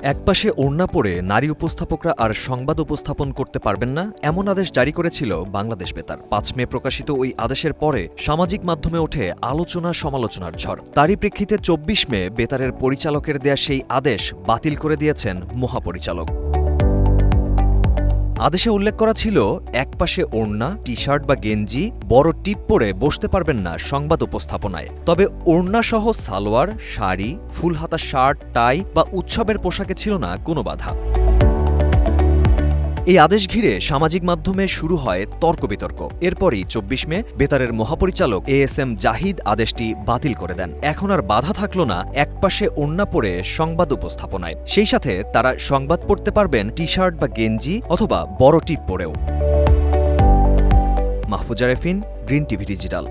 একপাশে ওড়না পরে নারী উপস্থাপকরা আর সংবাদ উপস্থাপন করতে পারবেন না, এমন আদেশ জারি করেছিল বাংলাদেশ বেতার। ৫ মে প্রকাশিত ওই আদেশের পরে সামাজিক মাধ্যমে ওঠে আলোচনা সমালোচনার ঝড়। তারই প্রেক্ষিতে ২৪ মে বেতারের পরিচালকের দেয়া সেই আদেশ বাতিল করে দিয়েছেন মহাপরিচালক। আদেশে উল্লেখ করা ছিল, একপাশে ওড়না, টি শার্ট বা গেঞ্জি, বড় টিপ পরে বসতে পারবেন না সংবাদ উপস্থাপনায়। তবে ওড়নাসহ সালোয়ার, শাড়ি, ফুলহাতা শার্ট, টাই বা উৎসবের পোশাকে ছিল না কোনো বাধা। এই আদেশ ঘিরে সামাজিক মাধ্যমে শুরু হয় তর্ক বিতর্ক। এরপরই ২৪ মে বেতারের মহাপরিচালক ASM জাহিদ আদেশটি বাতিল করে দেন। এখন আর বাধা থাকল না একপাশে ওড়না পরে সংবাদ উপস্থাপনায়। সেই সাথে তারা সংবাদ পড়তে পারবেন টি শার্ট বা গেঞ্জি অথবা বড় টিপ পরেও। Mahfuza Refin, Green TV digital.